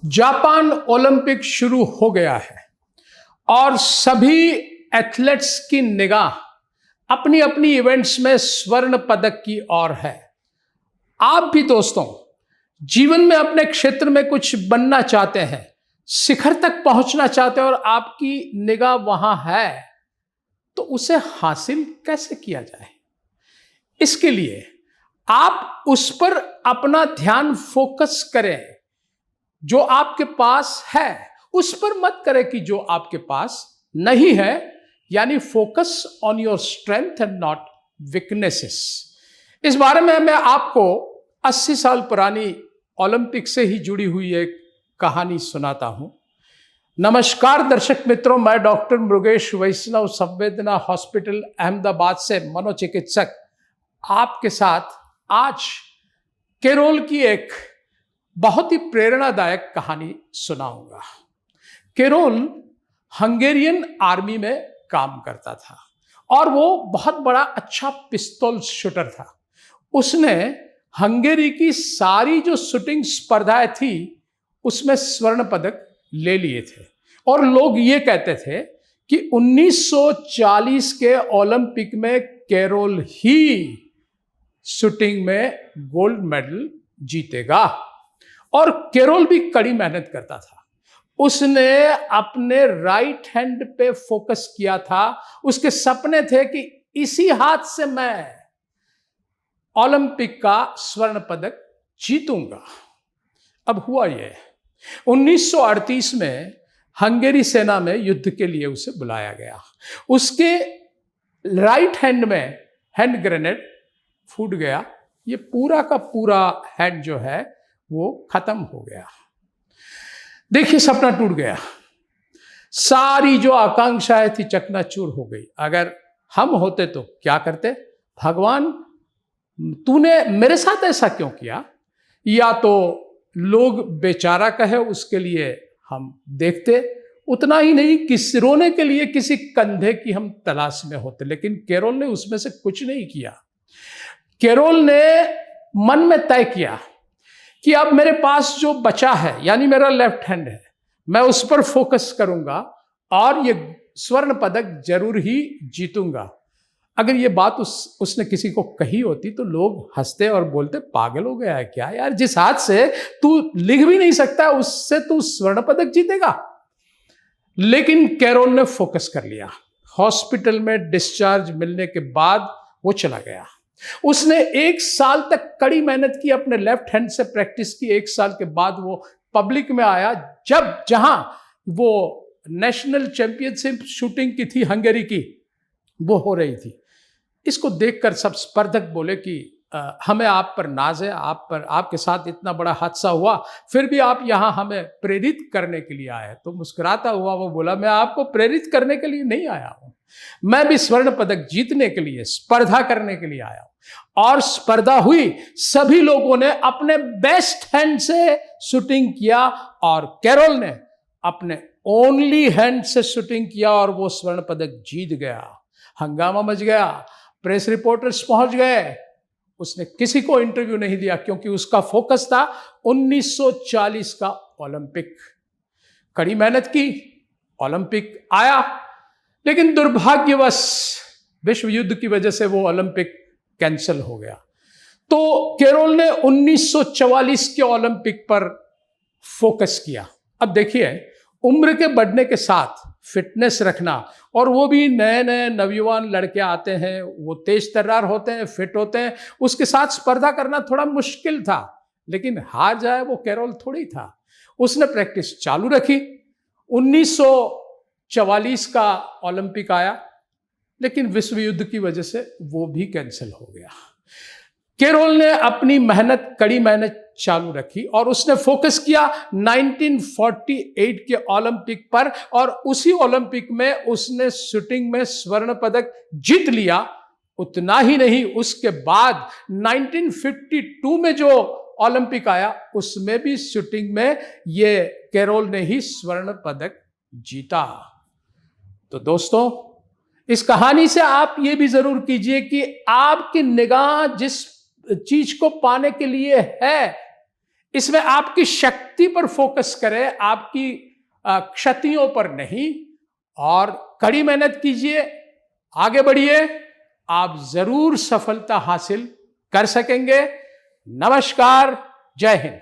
Japan Olympic शुरू हो गया है और सभी एथलेट्स की निगाह अपनी अपनी इवेंट्स में स्वर्ण पदक की ओर है। आप भी दोस्तों जीवन में अपने क्षेत्र में कुछ बनना चाहते हैं, शिखर तक पहुंचना चाहते हैं और आपकी निगाह वहां है, तो उसे हासिल कैसे किया जाए? इसके लिए आप उस पर अपना ध्यान फोकस करें जो आपके पास है, उस पर मत करें कि जो आपके पास नहीं है, यानी focus on your strength and not weaknesses. इस बारे में मैं आपको 80 साल पुरानी ओलंपिक से ही जुड़ी हुई एक कहानी सुनाता हूं। नमस्कार दर्शक मित्रों, मैं डॉक्टर मृगेश वैष्णव, संवेदना हॉस्पिटल अहमदाबाद से मनोचिकित्सक आपके साथ आज केरल की एक बहुत ही प्रेरणादायक कहानी सुनाऊंगा। केरल हंगेरियन आर्मी में काम करता था और वो बहुत बड़ा अच्छा पिस्तौल शूटर था। उसने हंगेरी की सारी जो शूटिंग स्पर्धाएं थी उसमें स्वर्ण पदक ले लिए थे और लोग ये कहते थे कि 1940 के ओलंपिक में केरल ही शूटिंग में गोल्ड मेडल जीतेगा। और केरल भी कड़ी मेहनत करता था। उसने अपने राइट हैंड पे फोकस किया था। उसके सपने थे कि इसी हाथ से मैं ओलंपिक का स्वर्ण पदक जीतूंगा। अब हुआ ये, 1938 में हंगेरी सेना में युद्ध के लिए उसे बुलाया गया। उसके राइट हैंड में हैंड ग्रेनेड फूट गया। ये पूरा का पूरा हैंड जो है वो खत्म हो गया। देखिए, सपना टूट गया। सारी जो आकांक्षाएं थी चकनाचूर हो गई। अगर हम होते तो क्या करते? भगवान, तूने मेरे साथ ऐसा क्यों किया? या तो लोग बेचारा कहे उसके लिए हम देखते, उतना ही नहीं रोने के लिए किसी कंधे की हम तलाश में होते। लेकिन केरल ने उसमें से कुछ नहीं किया। केरल ने मन में तय किया कि अब मेरे पास जो बचा है, यानी मेरा लेफ्ट हैंड है, मैं उस पर फोकस करूंगा और ये स्वर्ण पदक जरूर ही जीतूंगा। अगर ये बात उसने किसी को कही होती तो लोग हंसते और बोलते, पागल हो गया है क्या यार, जिस हाथ से तू लिख भी नहीं सकता उससे तू स्वर्ण पदक जीतेगा। लेकिन केरल ने फोकस कर लिया। हॉस्पिटल में डिस्चार्ज मिलने के बाद वो चला गया। उसने 1 साल तक कड़ी मेहनत की, अपने लेफ्ट हैंड से प्रैक्टिस की। 1 साल के बाद वो पब्लिक में आया, जहां वो नेशनल चैंपियनशिप शूटिंग की थी, हंगेरी की, वो हो रही थी। इसको देखकर सब स्पर्धक बोले कि हमें आप पर नाज है, आपके साथ इतना बड़ा हादसा हुआ, फिर भी आप यहाँ हमें प्रेरित करने के लिए आए। तो मुस्कुराता हुआ वो बोला, मैं आपको प्रेरित करने के लिए नहीं आया हूं, मैं भी स्वर्ण पदक जीतने के लिए, स्पर्धा करने के लिए आया हूं। और स्पर्धा हुई, सभी लोगों ने अपने बेस्ट हैंड से शूटिंग किया और केरल ने अपने ओनली हैंड से शूटिंग किया और वो स्वर्ण पदक जीत गया। हंगामा मच गया, प्रेस रिपोर्टर्स पहुंच गए। उसने किसी को इंटरव्यू नहीं दिया क्योंकि उसका फोकस था 1940 का ओलंपिक। कड़ी मेहनत की, ओलंपिक आया, लेकिन दुर्भाग्यवश विश्व युद्ध की वजह से वो ओलंपिक कैंसिल हो गया। तो केरल ने 1944 के ओलंपिक पर फोकस किया। अब देखिए, उम्र के बढ़ने के साथ फिटनेस रखना, और वो भी नए नए नवयुवान लड़के आते हैं, वो तेज तर्रार होते हैं, फिट होते हैं, उसके साथ स्पर्धा करना थोड़ा मुश्किल था। लेकिन हार जाए वो केरल थोड़ी था। उसने प्रैक्टिस चालू रखी। 1944 का ओलंपिक आया, लेकिन विश्व युद्ध की वजह से वो भी कैंसिल हो गया। केरल ने अपनी मेहनत, कड़ी मेहनत चालू रखी और उसने फोकस किया 1948 के ओलंपिक पर, और उसी ओलंपिक में उसने शूटिंग में स्वर्ण पदक जीत लिया। उतना ही नहीं, उसके बाद 1952 में जो ओलंपिक आया उसमें भी शूटिंग में ये केरल ने ही स्वर्ण पदक जीता। तो दोस्तों, इस कहानी से आप ये भी जरूर कीजिए कि आपकी निगाह जिस चीज को पाने के लिए है, इसमें आपकी शक्ति पर फोकस करें, आपकी क्षतियों पर नहीं, और कड़ी मेहनत कीजिए, आगे बढ़िए, आप जरूर सफलता हासिल कर सकेंगे। नमस्कार, जय हिंद।